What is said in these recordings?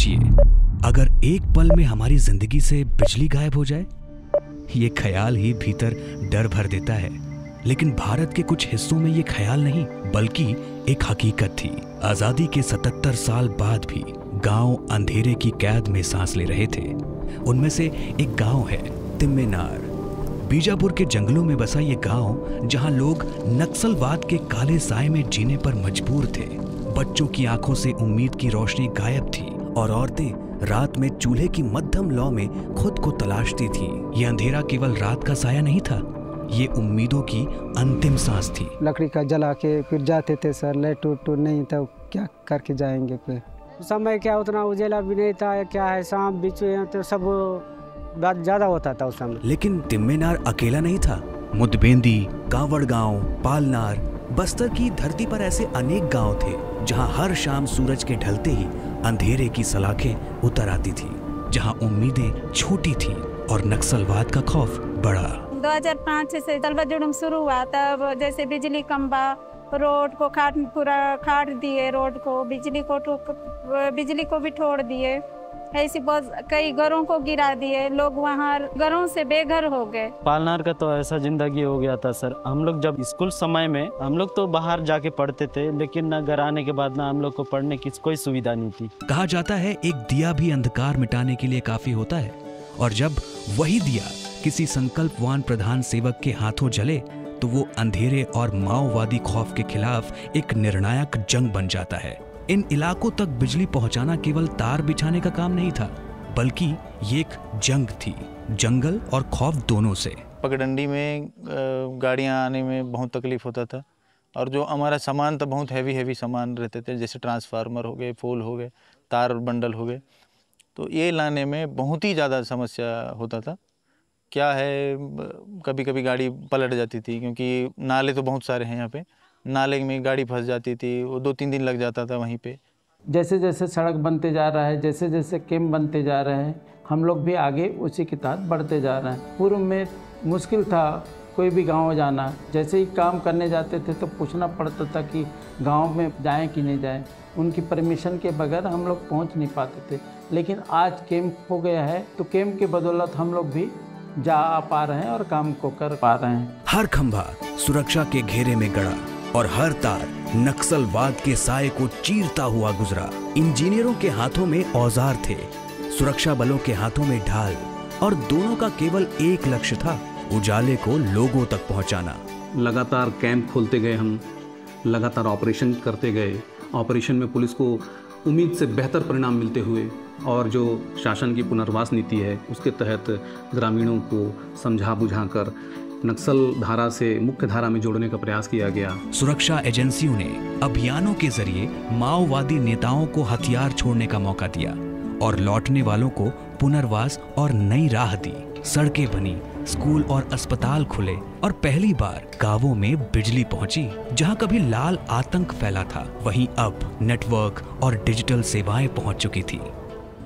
सोचिए, अगर एक पल में हमारी जिंदगी से बिजली गायब हो जाए, ये ख्याल ही भीतर डर भर देता है। लेकिन भारत के कुछ हिस्सों में ये ख्याल नहीं बल्कि एक हकीकत थी। आजादी के 77 साल बाद भी गांव अंधेरे की कैद में सांस ले रहे थे। उनमें से एक गांव है तिम्मेनार। बीजापुर के जंगलों में बसा ये गांव, जहां लोग नक्सलवाद के काले साए में जीने पर मजबूर थे। बच्चों की आंखों से उम्मीद की रोशनी गायब थी और औरतें रात में चूल्हे की मध्यम लौ में खुद को तलाशती थीं। ये अंधेरा केवल रात का साया नहीं था, ये उम्मीदों की अंतिम सांस थी। लकड़ी का जला के फिर जाते थे सर, लाइट उट नहीं था, क्या करके जाएंगे। फिर समय क्या उतना उजेला भी नहीं था, क्या है सांप बिच्छू तो सब बात ज्यादा होता था उस समय। लेकिन तिम्मेनार अकेला नहीं था। मुदबेंदी, कांवड़ गांव, पालनार, बस्तर की धरती पर ऐसे अनेक गांव थे जहां हर शाम सूरज के ढलते ही अंधेरे की सलाखें उतर आती थी, जहां उम्मीदें छोटी थी और नक्सलवाद का खौफ बड़ा। 2005 से तलबजुड़ुम शुरू हुआ, तब जैसे बिजली खंभा, रोड को पूरा काट दिए, रोड को बिजली को भी तोड़ दिए, ऐसी बहुत कई घरों को गिरा दिए, लोग वहाँ घरों से बेघर हो गए। पालनार का तो ऐसा जिंदगी हो गया था सर। हम लोग जब स्कूल समय में हम लोग तो बाहर जाके पढ़ते थे, लेकिन ना घर आने के बाद ना हम लोग को पढ़ने की कोई सुविधा नहीं थी। कहा जाता है एक दिया भी अंधकार मिटाने के लिए काफी होता है, और जब वही दिया किसी संकल्पवान प्रधान सेवक के हाथों जले तो वो अंधेरे और माओवादी खौफ के खिलाफ एक निर्णायक जंग बन जाता है। इन इलाकों तक बिजली पहुंचाना केवल तार बिछाने का काम नहीं था, बल्कि ये एक जंग थी, जंगल और खौफ दोनों से। पगडंडी में गाड़ियां आने में बहुत तकलीफ होता था, और जो हमारा सामान था बहुत हैवी सामान रहते थे, जैसे ट्रांसफार्मर हो गए, पोल हो गए, तार बंडल हो गए, तो ये लाने में बहुत ही ज़्यादा समस्या होता था। क्या है, कभी कभी गाड़ी पलट जाती थी, क्योंकि नाले तो बहुत सारे हैं यहाँ पे, नाले में गाड़ी फंस जाती थी, वो 2-3 दिन लग जाता था वहीं पे। जैसे जैसे सड़क बनते जा रहा है, जैसे जैसे कैंप बनते जा रहे हैं, हम लोग भी आगे उसी के तहत बढ़ते जा रहे हैं। पूर्व में मुश्किल था कोई भी गांव जाना, जैसे ही काम करने जाते थे तो पूछना पड़ता था कि गांव में जाएं कि नहीं जाएं, उनकी परमिशन के बगैर हम लोग पहुंच नहीं पाते थे। लेकिन आज कैंप हो गया है तो कैंप के बदौलत हम लोग भी जा पा रहे हैं और काम को कर पा रहे हैं। हर खंभा सुरक्षा के घेरे में गड़ा और हर तार नक्सलवाद के साए को चीरता हुआ गुजरा। इंजीनियरों के हाथों में औजार थे, सुरक्षा बलों के हाथों में ढाल, और दोनों का केवल एक लक्ष्य था, उजाले को लोगों तक पहुंचाना। लगातार कैंप खोलते गए, हम लगातार ऑपरेशन करते गए। ऑपरेशन में पुलिस को उम्मीद से बेहतर परिणाम मिलते हुए, और जो शासन की पुनर्वास नीति है उसके तहत ग्रामीणों को समझा बुझाकर नक्सल धारा से मुख्य धारा में जोड़ने का प्रयास किया गया। सुरक्षा एजेंसियों ने अभियानों के जरिए माओवादी नेताओं को हथियार छोड़ने का मौका दिया और लौटने वालों को पुनर्वास और नई राह दी। सड़कें बनी, स्कूल और अस्पताल खुले, और पहली बार गांवों में बिजली पहुंची। जहां कभी लाल आतंक फैला था, वहीं अब नेटवर्क और डिजिटल सेवाएं पहुंच चुकी थी।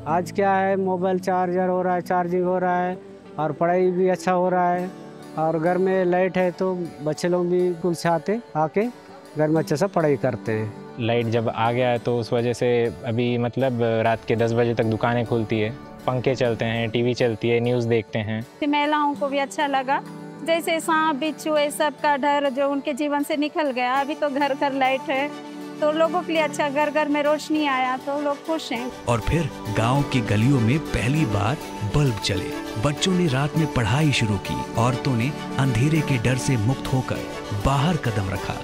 आज क्या है, मोबाइल चार्जर हो रहा है, चार्जिंग हो रहा है, और पढ़ाई भी अच्छा हो रहा है, और घर में लाइट है तो बच्चे लोग भी स्कूल से आके घर में अच्छे से पढ़ाई करते हैं। लाइट जब आ गया है तो उस वजह से अभी मतलब रात के 10 बजे तक दुकानें खुलती है, पंखे चलते हैं, टीवी चलती है, न्यूज़ देखते हैं। महिलाओं को भी अच्छा लगा, जैसे सांप बिच्छू ये सब का डर जो उनके जीवन से निकल गया। अभी तो घर घर लाइट है तो लोगों के लिए अच्छा, घर घर में रोशनी आया तो लोग खुश हैं। और फिर गांव की गलियों में पहली बार बल्ब जले, बच्चों ने रात में पढ़ाई शुरू की, औरतों ने अंधेरे के डर से मुक्त होकर बाहर कदम रखा,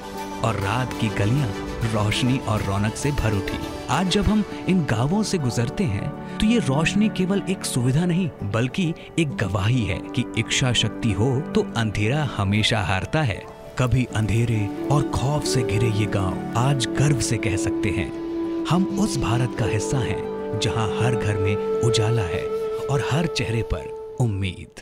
और रात की गलियां रोशनी और रौनक से भर उठी। आज जब हम इन गांवों से गुजरते हैं तो ये रोशनी केवल एक सुविधा नहीं बल्कि एक गवाही है कि इच्छा शक्ति हो तो अंधेरा हमेशा हारता है। कभी अंधेरे और खौफ से घिरे ये गांव आज गर्व से कह सकते हैं, हम उस भारत का हिस्सा हैं जहां हर घर में उजाला है और हर चेहरे पर उम्मीद।